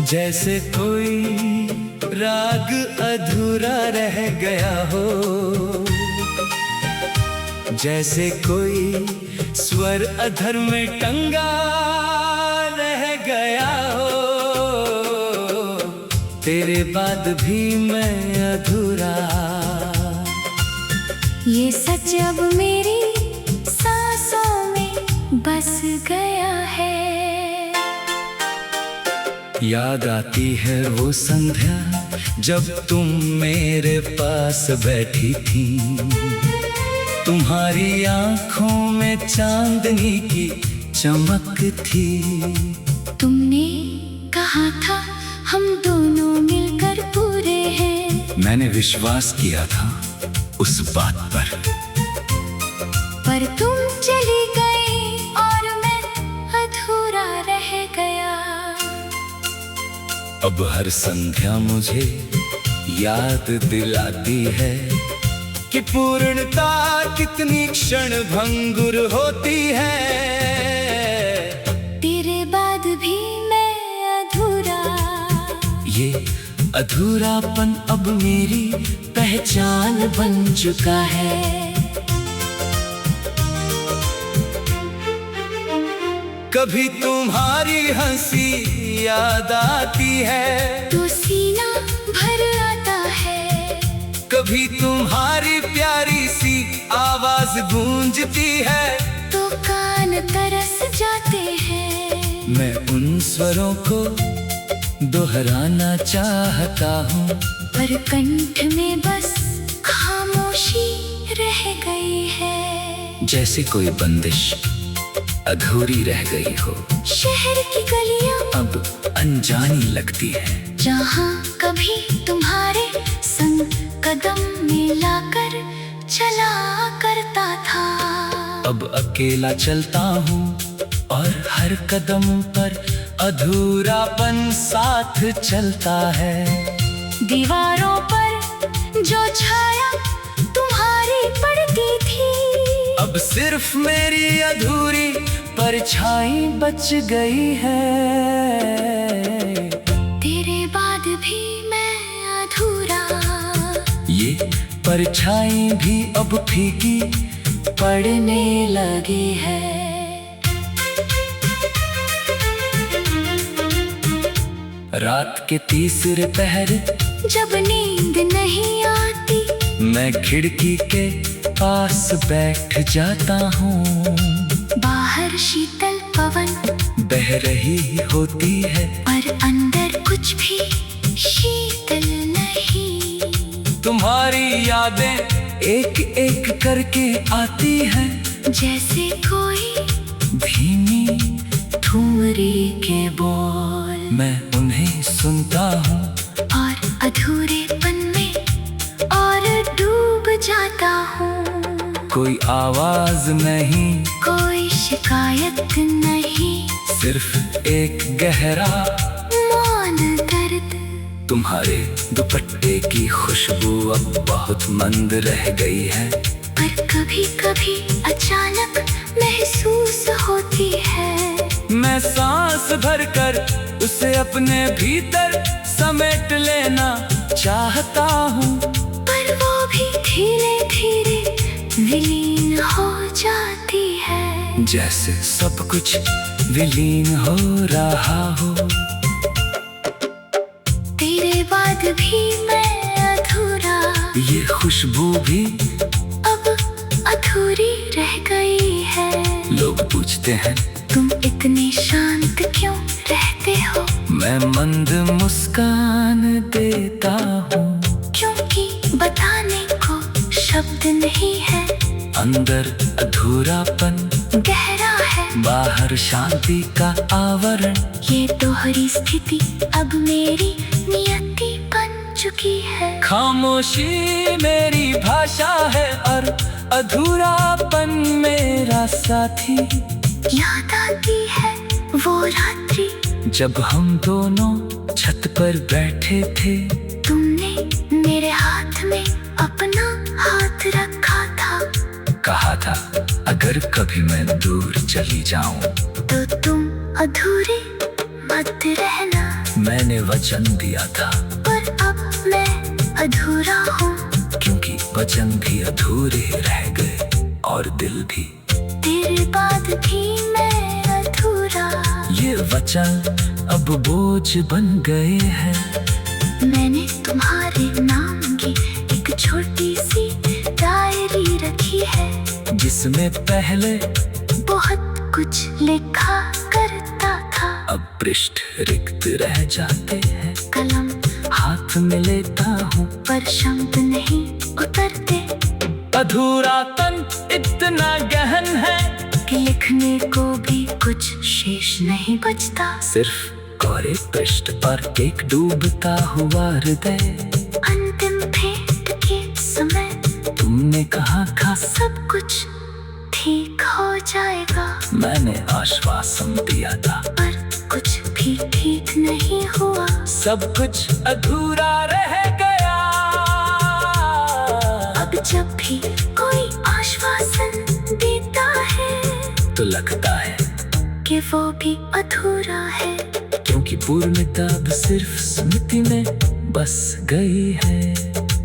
जैसे कोई राग अधूरा रह गया हो, जैसे कोई स्वर अधर में टंगा रह गया हो। तेरे बाद भी मैं अधूरा, ये सच अब मेरी सांसों में बस गया है। याद आती है वो संध्या जब तुम मेरे पास बैठी थी। तुम्हारी आंखों में चांदनी की चमक थी। तुमने कहा था हम दोनों मिलकर पूरे हैं। मैंने विश्वास किया था उस बात पर तुम चली गई और मैं अधूरा रह गया। अब हर संध्या मुझे याद दिलाती है कि पूर्णता कितनी क्षण भंगुर होती है। तेरे बाद भी मैं अधूरा, ये अधूरापन अब मेरी पहचान बन चुका है। कभी तुम्हारी हंसी याद आती है तो सीना भर आता है। कभी तुम्हारी प्यारी सी आवाज गूंजती है तो कान तरस जाते हैं। मैं उन स्वरों को दोहराना चाहता हूँ, पर कंठ में बस खामोशी रह गई है। जैसे कोई बंदिश अधूरी रह गई हो। शहर की गलियां अब अनजानी लगती है, जहाँ कभी तुम्हारे संग कदम मिलाकर चला करता था। अब अकेला चलता हूँ और हर कदम पर अधूरापन साथ चलता है। दीवारों पर जो छाया तुम्हारी पड़ती थी, अब सिर्फ मेरी अधूरी परछाई बच गई है। तेरे बाद भी मैं अधूरा, ये परछाई भी अब फीकी पड़ने लगी है। रात के तीसरे पहर जब नींद नहीं आती, मैं खिड़की के पास बैठ जाता हूँ। बाहर शीतल पवन बह रही होती है, पर अंदर कुछ भी शीतल नहीं। तुम्हारी यादें एक एक करके आती हैं, जैसे कोई धीमी ठुमरी के बोल। मैं उन्हें सुनता हूँ और अधूरेपन में और डूब जाता हूँ। कोई आवाज नहीं, कोई शिकायत नहीं, सिर्फ एक गहरा मौन दर्द। तुम्हारे दुपट्टे की खुशबू अब बहुत मंद रह गई है, पर कभी कभी अचानक महसूस होती है। मैं सांस भरकर उसे अपने भीतर समेट लेना चाहता हूँ, पर वो भी धीरे धीरे विलीन हो जाती है। जैसे सब कुछ विलीन हो रहा हो। तेरे बाद भी मैं अधूरा, ये खुशबू भी अब अधूरी रह गई है। लोग पूछते हैं तुम इतने शांत क्यों रहते हो? मैं मंद मुस्कान देता हूँ, क्योंकि बताने को शब्द नहीं है। अंदर अधूरापन गहरा है, बाहर शांति का आवरण। ये दोहरी स्थिति अब मेरी नियति बन चुकी है। खामोशी मेरी भाषा है और अधूरापन मेरा साथी। याद आती है वो रात्रि जब हम दोनों छत पर बैठे थे। तुमने मेरे हाथ में अपना हाथ रखा था। कहा था अगर कभी मैं दूर चली जाऊं तो तुम अधूरे मत रहना। मैंने वचन दिया था, पर अब मैं अधूरा हूँ। क्योंकि वचन भी अधूरे रह गए और दिल भी। तेरे बाद भी मैं अधूरा। ये वचन अब बोझ बन गए हैं। मैंने तुम्हारे नाम की एक छोटी सी डायरी रखी है, जिसमें पहले बहुत कुछ लिखा करता था। अब पृष्ठ रिक्त रह जाते हैं। कलम हाथ में लेता हूँ, पर शब्द नहीं उतरते। अधूरापन इतना गहन है कि लिखने को भी कुछ शेष नहीं बचता। सिर्फ कोरे पृष्ठ पर एक डूबता हुआ हृदय। अंतिम भेंट के समय तुमने कहा था सब कुछ ठीक हो जाएगा, मैंने आश्वासन दिया था, पर कुछ भी ठीक नहीं हुआ। सब कुछ अधूरा रह गया। अब जब भी कोई आश्वासन देता है तो लगता है कि वो भी अधूरा है, क्योंकि पूर्णता अब सिर्फ स्मृति में बस गई है।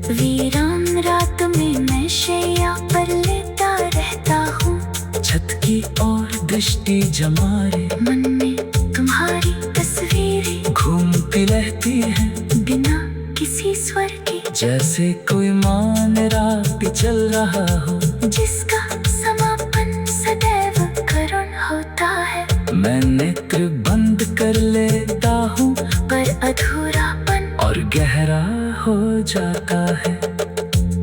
वीरान रात में मैं शैया पर लेटा रहता हूँ। छत की ओर दृष्टि जमाए, मन में तुम्हारी तस्वीरें घूमती रहती है बिना किसी स्वर के। जैसे कोई मान रात चल रहा हो, जिसका समापन सदैव करुण होता है। मैं नेत्र बंद कर लेता हूँ, पर अधूरापन और गहरा हो जाता है।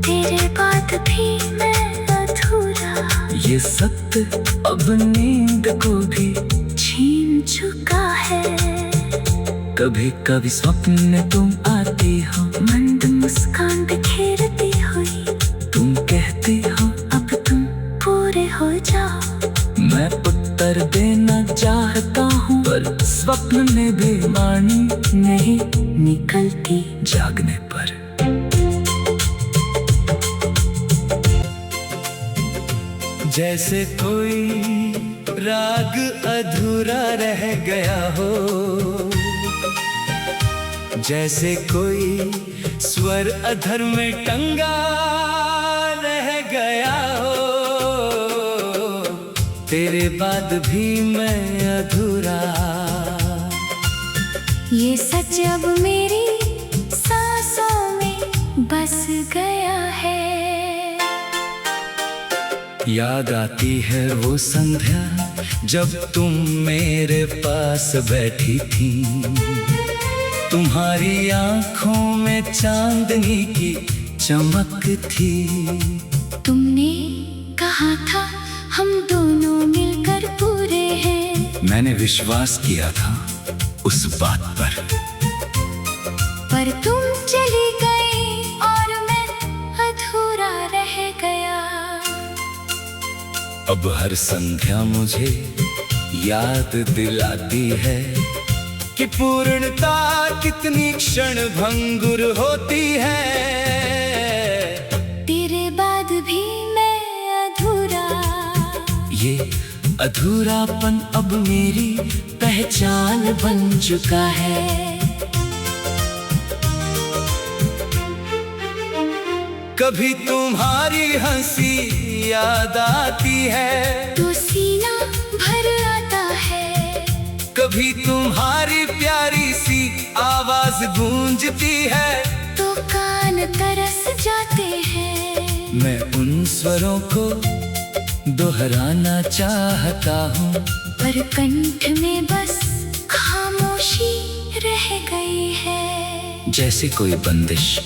तेरे बाद भी मैं अधूरा। ये सत्य अब नींद को भी छीन चुका है। कभी कभी स्वप्न में तुम आती हो, मंद मुस्कान बिखेरती हुई। तुम कहती हो अब तुम पूरे हो जाओ। मैं उत्तर देना चाहता हूँ, पर स्वप्न में भी वाणी नहीं निकलती जागने पर। जैसे कोई राग अधूरा रह गया हो, जैसे कोई स्वर अधर में टंगा रह गया हो। तेरे बाद भी मैं अधूरा। ये सच अब मेरी सांसों में बस गया है। याद आती है वो संध्या जब तुम मेरे पास बैठी थी। तुम्हारी आंखों में चांदनी की चमक थी। तुमने कहा था हम दोनों मिलकर पूरे हैं। मैंने विश्वास किया था उस बात पर तुम चली गई और मैं अधूरा रह गया। अब हर संध्या मुझे याद दिलाती है कि पूर्णता कितनी क्षण भंगुर होती है। तेरे बाद भी मैं अधूरा। ये अधूरापन अब मेरी पहचान बन चुका है। कभी तुम्हारी हंसी याद आती है तो सीना भर आता है। कभी तुम्हारी प्यारी सी आवाज गूंजती है तो कान तरस जाते हैं। मैं उन स्वरों को दोहराना चाहता हूँ, पर कंठ में बस खामोशी रह गई है। जैसे कोई बंदिश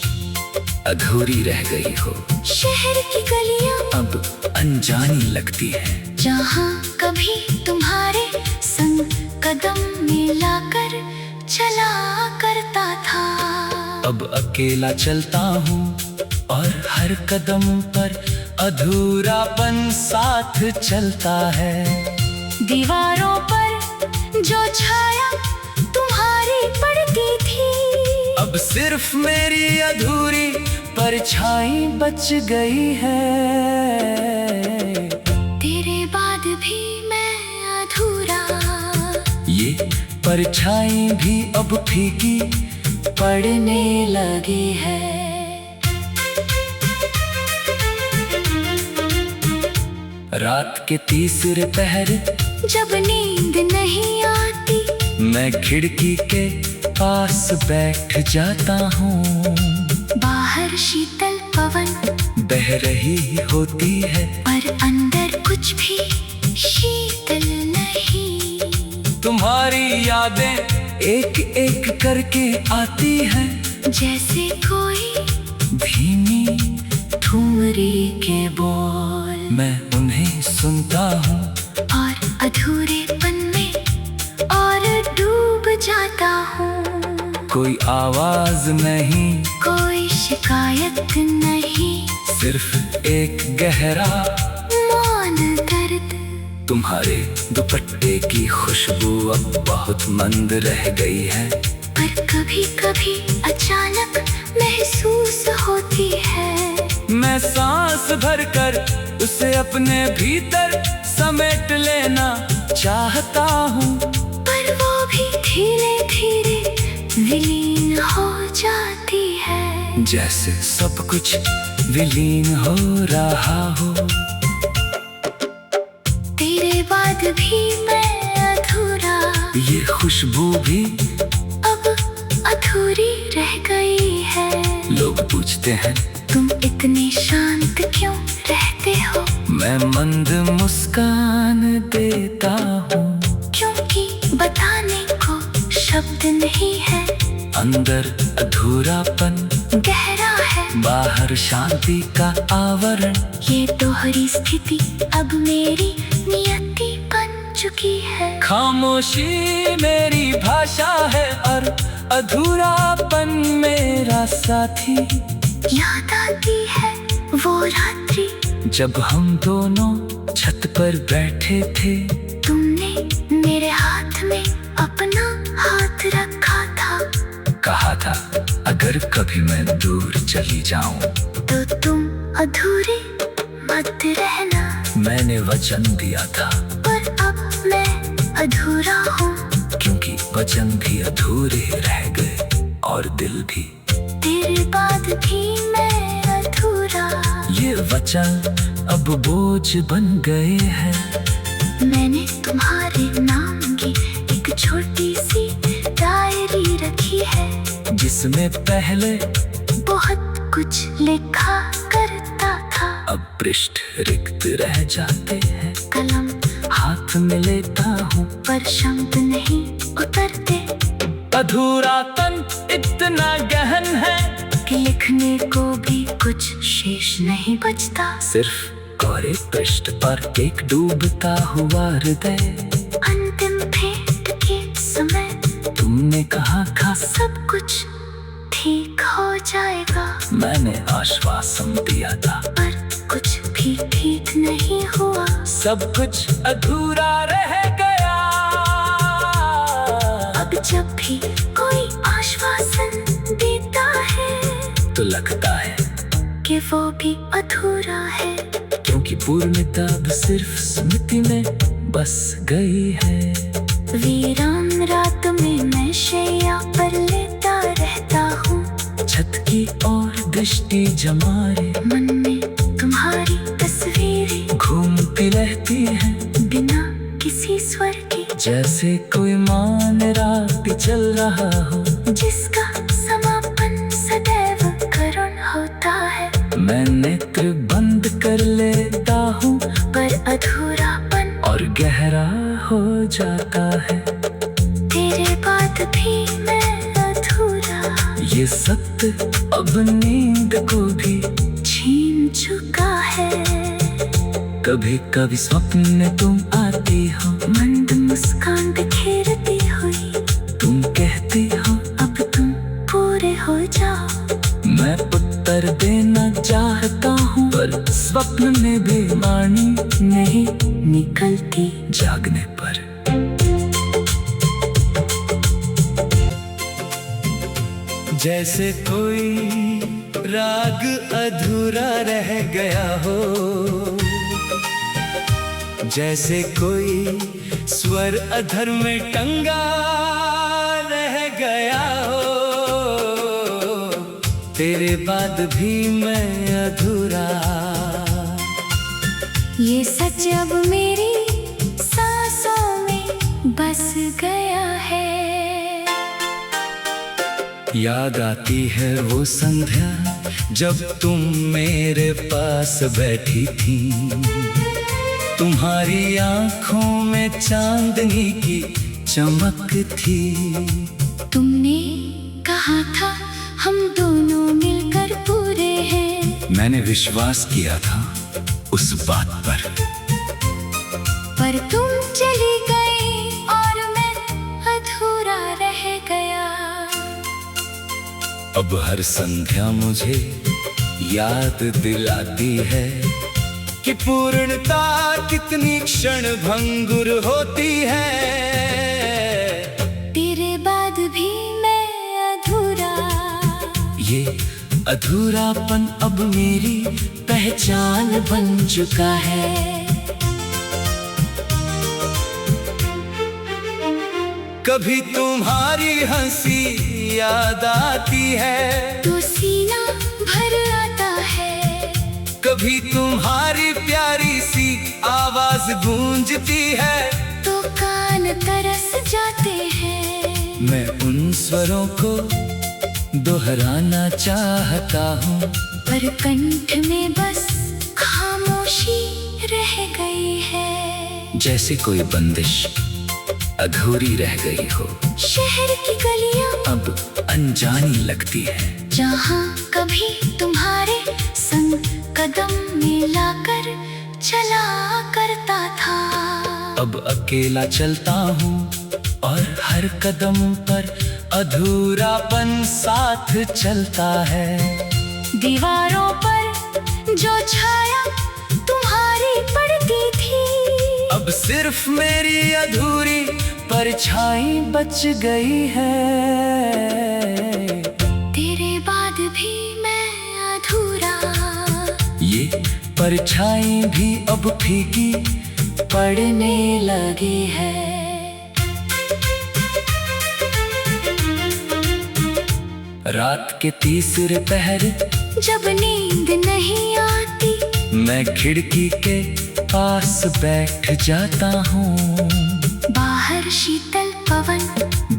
अधूरी रह गई हो। शहर की गलियां अब अनजानी लगती है, जहाँ कभी तुम्हारे संग कदम मिलाकर चला करता था। अब अकेला चलता हूँ और हर कदम पर अधूरापन साथ चलता है। दीवारों पर जो छाया तुम्हारी पड़ती थी, अब सिर्फ मेरी अधूरी परछाई बच गई है। तेरे बाद भी मैं अधूरा। ये परछाई भी अब फीकी पड़ने लगी है। रात के तीसरे पहर जब नींद नहीं आती, मैं खिड़की के पास बैठ जाता हूँ। बाहर शीतल पवन बह रही होती है, पर अंदर कुछ भी शीतल नहीं। तुम्हारी यादें एक एक करके आती हैं, जैसे कोई धीमी ठुमरी के बोल। मैं उन्हें सुनता हूँ और अधूरेपन में और डूब जाता हूँ। कोई आवाज नहीं, कोई शिकायत नहीं, सिर्फ एक गहरा मौन दर्द। तुम्हारे दुपट्टे की खुशबू अब बहुत मंद रह गई है, पर कभी कभी अचानक महसूस होती है। मैं सांस भरकर उसे अपने भीतर समेट लेना चाहता हूँ, पर वो भी धीरे धीरे विलीन हो जाती है। जैसे सब कुछ विलीन हो रहा हो। तेरे बाद भी मैं अधूरा, ये खुशबू भी अब अधूरी रह गई है। लोग पूछते हैं तुम इतने शांत क्यों रहते हो? मैं मंद मुस्कान देता हूँ, क्योंकि बताने को शब्द नहीं है। अंदर अधूरापन गहरा है, बाहर शांति का आवरण। ये दोहरी स्थिति अब मेरी नियति बन चुकी है। खामोशी मेरी भाषा है और अधूरापन मेरा साथी। याद आती है वो रात्रि जब हम दोनों छत पर बैठे थे, तुमने मेरे हाथ में अपना हाथ रखा था। कहा था अगर कभी मैं दूर चली जाऊं तो तुम अधूरे मत रहना। मैंने वचन दिया था, पर अब मैं अधूरा हूँ, क्योंकि वचन भी अधूरे रह गए और दिल भी। तेरे बाद भी मैं अधूरा। ये वचन अब बोझ बन गए हैं। मैंने तुम्हारे नाम की एक छोटी सी डायरी रखी है, जिसमें पहले बहुत कुछ लिखा करता था। अब पृष्ठ रिक्त रह जाते हैं। कलम हाथ में लेता हूँ, पर शब्द नहीं उतरते। अधूरा तन इतना गहन है कि लिखने को भी कुछ शेष नहीं बचता। सिर्फ कोरे पृष्ठ पर एक डूबता हुआ हृदय। अंतिम भेंट के समय तुमने कहा था सब कुछ ठीक हो जाएगा, मैंने आश्वासन दिया था, पर कुछ भी ठीक नहीं हुआ। सब कुछ अधूरा रह गया। अब जब भी कोई आश्वासन देता है तो लगता है कि वो भी अधूरा है, क्योंकि पूर्णता अब सिर्फ स्मृति में बस गई है। वीरान रात में मैं शैया पर लेटा रहता हूँ, छत की ओर दृष्टि जमाए, मन में तुम्हारी तस्वीरें घूमती रहती हैं बिना किसी स्वर के। जैसे कोई मान रात चल रहा हो, जिसका समापन सदैव करुण होता है। मैं नेत्र बंद कर लेता हूँ, पर अधूरापन और गहरा हो जाता है। तेरे बाद भी मैं अधूरा। ये सत्य अब नींद को भी छीन चुका है। कभी कभी स्वप्न में तुम आती हो, मंद मुस्कान बिखेरती हुई, तुम कहती हो अब तुम पूरे हो जाओ। मैं उत्तर देना चाहता हूँ, पर स्वप्न में भी वाणी नहीं निकलती। जागने पर जैसे कोई राग अधूरा रह गया हो, जैसे कोई स्वर अधर में टंगा रह गया हो, तेरे बाद भी मैं अधूरा। ये सच अब मेरी सांसों में बस गया है। याद आती है वो संध्या जब तुम मेरे पास बैठी थी, तुम्हारी आंखों में चांदनी की चमक थी। तुमने कहा था हम दोनों मिलकर पूरे हैं, मैंने विश्वास किया था उस बात पर तुम चली गई और मैं अधूरा रह गया। अब हर संध्या मुझे याद दिलाती है कि पूर्णता कितनी क्षण भंगुर होती है। तेरे बाद भी मैं अधूरा। ये अधूरापन अब मेरी पहचान बन चुका है। कभी तुम्हारी हंसी याद आती है तो सीना भर आता है, कभी तुम्हारी प्यारी सी आवाज गूंजती है तो कान तरस जाते हैं। मैं उन स्वरों को दोहराना चाहता हूँ, पर कंठ में बस खामोशी रह गई है। जैसे कोई बंदिश अधूरी रह गई हो। शहर की गलियां अब अनजानी लगती है, जहाँ कभी तुम्हारे संग कदम मिलाकर चला करता था। अब अकेला चलता हूँ और हर कदम पर अधूरापन साथ चलता है। दीवारों पर जो छाया तुम्हारी पड़ती थी, अब सिर्फ मेरी अधूरी परछाई बच गई है। तेरे बाद भी मैं अधूरा। ये परछाई भी अब फीकी पड़ने लगी है। रात के तीसरे पहर जब नींद नहीं आती, मैं खिड़की के पास बैठ जाता हूँ। बाहर शीतल पवन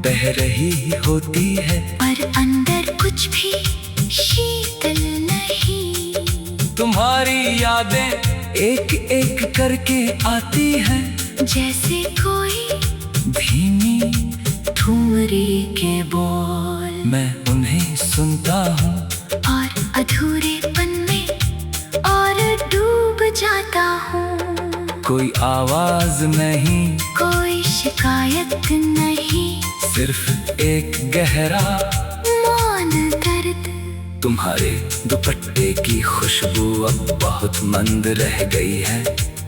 बह रही होती है, पर अंदर कुछ भी शीतल नहीं। तुम्हारी यादें एक एक करके आती हैं, जैसे कोई धीमी ठुमरी के बोल। मैं उन्हें सुनता हूँ और अधूरेपन में और डूब जाता हूँ। कोई आवाज नहीं, कोई शिकायत नहीं, सिर्फ एक गहरा मौन दर्द। तुम्हारे दुपट्टे की खुशबू अब बहुत मंद रह गई है,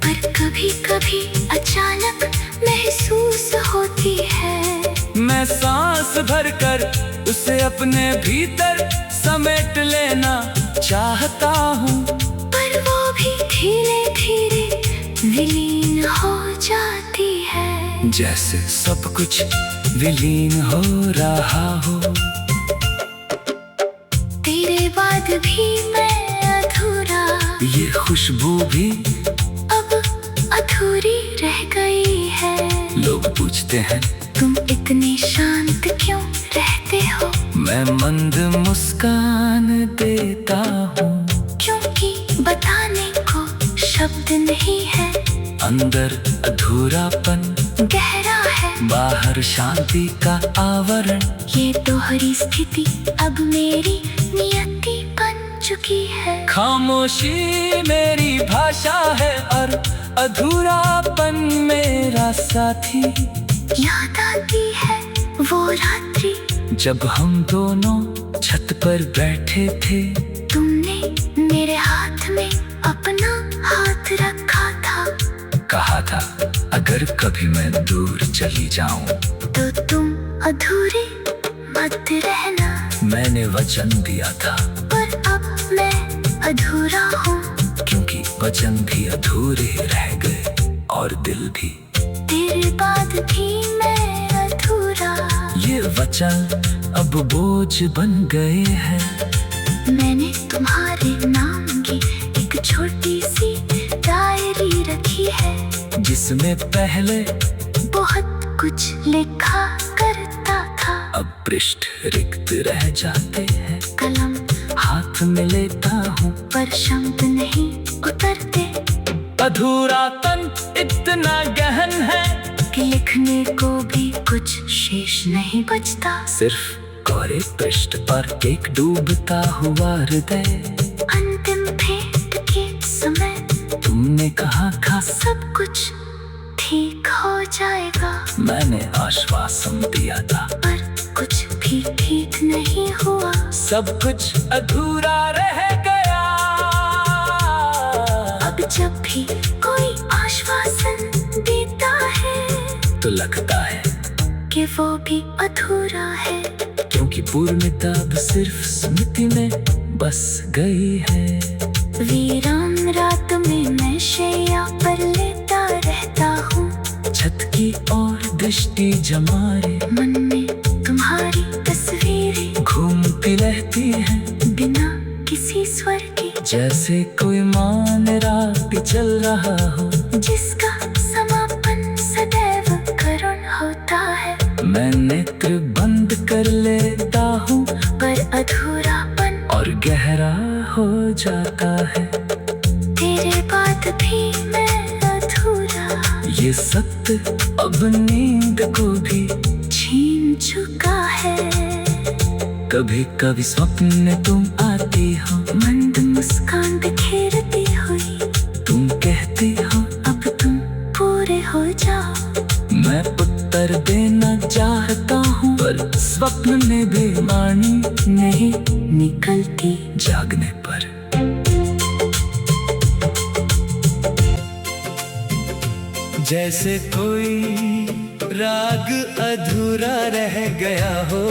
पर कभी कभी अचानक महसूस होती है। मैं सांस भरकर उसे अपने भीतर समेट लेना चाहता हूँ, पर वो भी धीरे धीरे विलीन हो जाती है। जैसे सब कुछ विलीन हो रहा हो। तेरे बाद भी मैं अधूरा। ये खुशबू भी अब अधूरी रह गई है। लोग पूछते हैं तुम इतने शांत क्यों रहते हो? मैं मंद मुस्कान देता हूँ, क्योंकि बताने को शब्द नहीं है। अंदर अधूरापन गहरा है, बाहर शांति का आवरण। ये दोहरी स्थिति अब मेरी नियति बन चुकी है। खामोशी मेरी भाषा है और अधूरापन मेरा साथी। याद आती है वो रात्रि जब हम दोनों छत पर बैठे थे, तुमने मेरे हाथ में अपना हाथ रखा था। कहा था अगर कभी मैं दूर चली जाऊं तो तुम अधूरे मत रहना। मैंने वचन दिया था, पर अब मैं अधूरा हूँ, क्योंकि वचन भी अधूरे रह गए और दिल भी। तेरे बाद भी मैं अधूरा। ये वचन अब बोझ बन गए हैं। मैंने तुम्हारे नाम की एक छोटी सी डायरी रखी है, जिसमें पहले बहुत कुछ लिखा करता था। अब पृष्ठ रिक्त रह जाते हैं। कलम हाथ में लेता हूँ पर शब्द नहीं उतरते, अधूरापन इतना गहन है कि लिखने को भी कुछ शेष नहीं बचता। सिर्फ कोरे पृष्ठ पर एक डूबता हुआ हृदय। अंतिम भेंट के समय तुमने कहा था सब कुछ ठीक हो जाएगा, मैंने आश्वासन दिया था, पर कुछ भी ठीक नहीं हुआ। सब कुछ अधूरा रह गया। अब जब भी कोई आश्वासन देता है तो लगता है कि वो भी अधूरा है, क्योंकि पूर्णता अब सिर्फ स्मृति में बस गई है। वीरान रात में मैं शैया पर लेटा रहता हूँ, छत की ओर दृष्टि जमारे मन में तुम्हारी तस्वीरें घूमती रहती हैं, बिना किसी स्वर के, जैसे कोई मान रात चल रहा हो, जिसका समापन सदैव करुण होता है। मैं नेत्र बंद कर लेता हूँ पर अधूरापन और गहरा हो जाता है। तेरे बाद भी मैं अधूरा, ये सत्य अब नींद को भी छीन चुका है। कभी कभी स्वप्न में तुम आती हो, मंद मुस्कान बिखेरती हुई, तुम कहती हो अब तुम पूरे हो जाओ। मैं उत्तर देना चाहता हूँ, पर स्वप्न में बेमानी नहीं निकलती जागने पर। जैसे कोई राग अधूरा रह गया हो,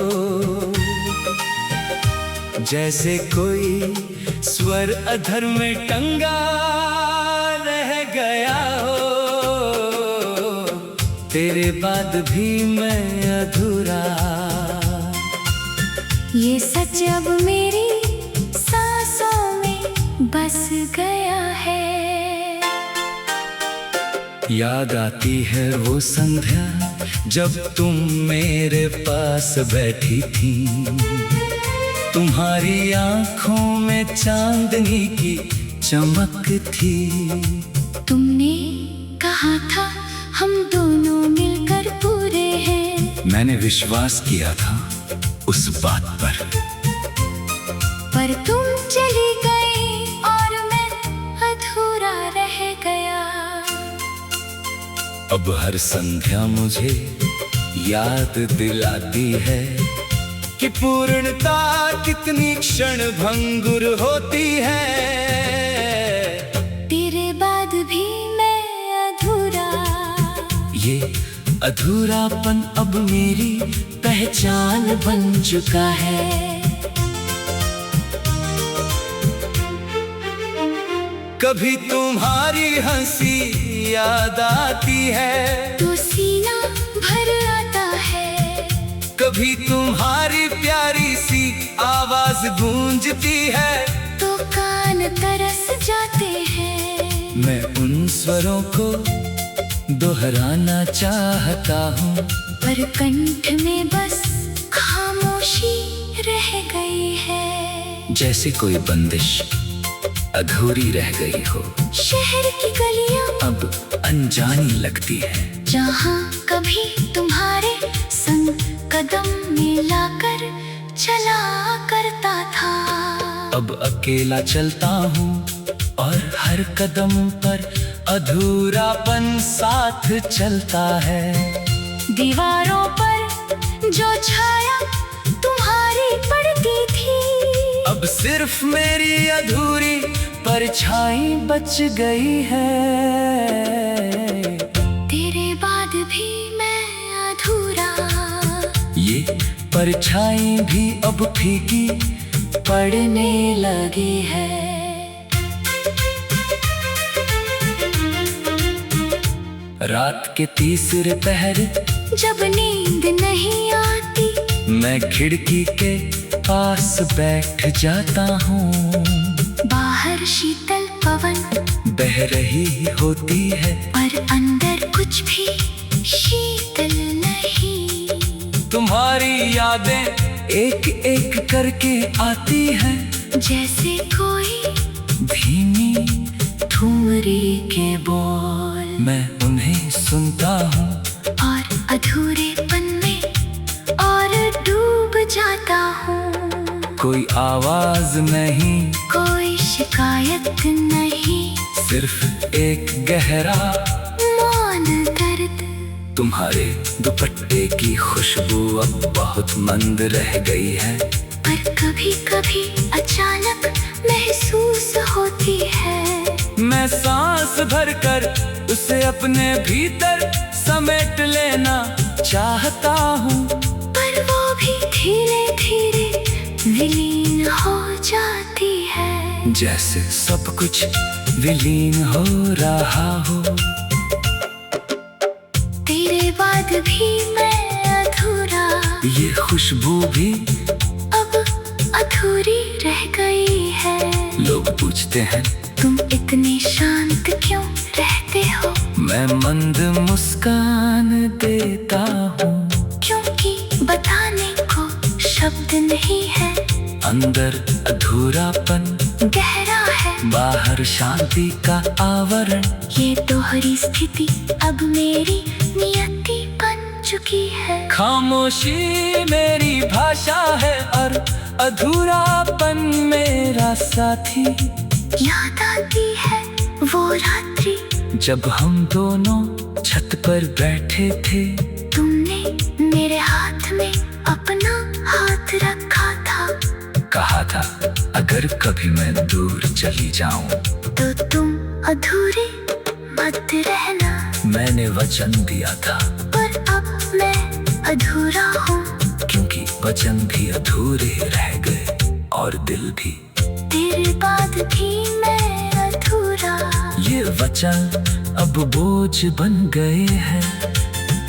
जैसे कोई स्वर अधर में टंगा रह गया हो, तेरे बाद भी मैं अधूरा। ये सच अब मेरी सांसों में बस गया है। याद आती है वो संध्या जब तुम मेरे पास बैठी थी, तुम्हारी आंखों में चांदनी की चमक थी। तुमने कहा था हम दोनों मिलकर पूरे हैं, मैंने विश्वास किया था उस बात पर तुम चली गई और मैं अधूरा रह गया। अब हर संध्या मुझे याद दिलाती है कि पूर्णता कितनी क्षण भंगुर होती है। तेरे बाद भी मैं अधूरा, ये अधूरापन अब मेरी पहचान बन चुका है। कभी तुम्हारी हंसी याद आती है तो सीना भर आता है, कभी तुम्हारी प्यारी सी आवाज गूंजती है तो कान तरस जाते हैं। मैं उन स्वरों को दोहराना चाहता हूँ, पर कंठ में बस खामोशी रह गई है। जैसे कोई बंदिश अधूरी रह गई हो। शहर की गलियां अब अनजानी लगती है, जहाँ कभी तुम्हारे संग कदम मिलाकर चला करता था। अब अकेला चलता हूँ और हर कदम पर अधूरापन साथ चलता है। दीवारों पर जो छाया तुम्हारी पड़ती थी, अब सिर्फ मेरी अधूरी परछाई बच गई है। तेरे बाद भी मैं अधूरा, ये परछाई भी अब फीकी पड़ने लगी है। रात के तीसरे पहर जब नींद नहीं आती, मैं खिड़की के पास बैठ जाता हूँ। बाहर शीतल पवन बह रही होती है, पर अंदर कुछ भी शीतल नहीं। तुम्हारी यादें एक एक करके आती हैं, जैसे कोई धीमी ठुमरी के बोल, मैं उन्हें सुनता हूँ और अधूरेपन में और डूब जाता हूँ। कोई आवाज नहीं, कोई शिकायत नहीं, सिर्फ एक गहरा मौन दर्द। तुम्हारे दुपट्टे की खुशबू अब बहुत मंद रह गई है, पर कभी कभी अचानक महसूस होती है। मैं सांस भरकर उसे अपने भीतर समेट लेना चाहता हूँ, पर वो भी धीरे धीरे विलीन हो जाती है। जैसे सब कुछ विलीन हो रहा हो। तेरे बाद भी मैं अधूरा, ये खुशबू भी अब अधूरी रह गई है। लोग पूछते हैं तुम इतने शांत क्यों रहते हो? मैं मंद मुस्कान देता हूँ, क्योंकि बताने को शब्द नहीं है। अंदर अधूरापन गहरा है, बाहर शांति का आवरण। ये दोहरी स्थिति अब मेरी नियति बन चुकी है। खामोशी मेरी भाषा है और अधूरापन मेरा साथी। याद आती है वो रात्रि जब हम दोनों छत पर बैठे थे, तुमने मेरे हाथ में अपना हाथ रखा था। कहा था अगर कभी मैं दूर चली जाऊं तो तुम अधूरे मत रहना। मैंने वचन दिया था, पर अब मैं अधूरा हूँ, क्योंकि वचन भी अधूरे रह गए और दिल भी। तेरे बाद भी मैं अधूरा। ये वचन अब बोझ बन गए हैं।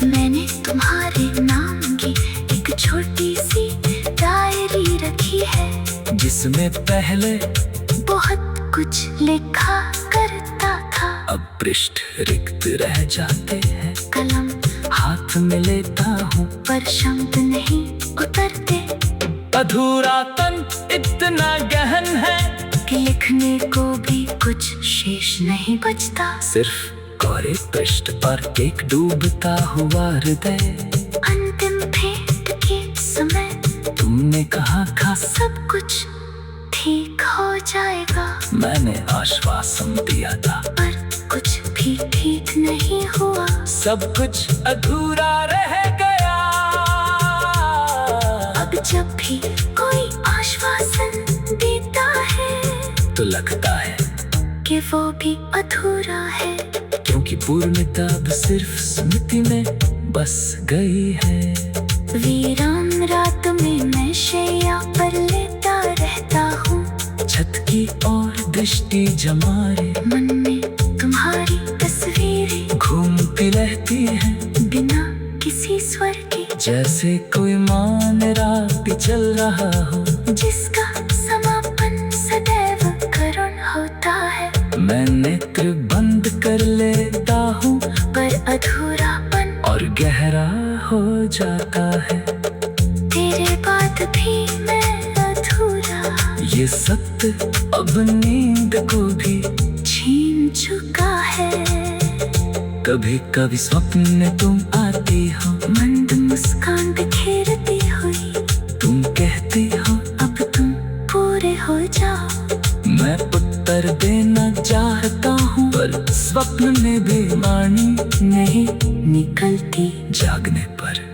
मैंने तुम्हारे नाम की एक छोटी सी डायरी रखी है, जिसमें पहले बहुत कुछ लिखा करता था। अब पृष्ठ रिक्त रह जाते हैं। कलम हाथ में लेता हूँ, पर शब्द नहीं उतरते। अधूरापन इतना गहन है कि लिखने को भी कुछ शेष नहीं बचता। सिर्फ कोरे पृष्ठ पर एक डूबता हुआ हृदय। अंतिम भेंट के समय तुमने कहा था सब कुछ ठीक हो जाएगा, मैंने आश्वासन दिया था, पर कुछ भी ठीक नहीं हुआ। सब कुछ अधूरा रह गया। अब जब भी कोई आश्वासन देता है तो लगता है कि वो भी अधूरा है, क्योंकि पूर्णता अब सिर्फ स्मृति में बस गई है। वीरान रात में मैं शैया पर लेटा रहता हूँ, छत की ओर दृष्टि जमाए, मन में तुम्हारी तस्वीरें घूमती रहती हैं बिना किसी स्वर के। जैसे कोई मान रात चल रहा हो, जिसका समापन सदैव करुण होता है। मैं नेत्र बंद कर लेता हूँ, पर अधूरापन और गहरा हो जाता है। तेरे बाद भी मैं अधूरा। ये सत्य अब नींद को भी छीन चुका है। कभी कभी स्वप्न में तुम आती हो, मंद मुस्कान बिखेरती हुई, तुम कहती हो अब तुम पूरे हो जाओ। मैं उत्तर देना चाहता हूँ, पर स्वप्न में भी वाणी नहीं निकलती जागने पर।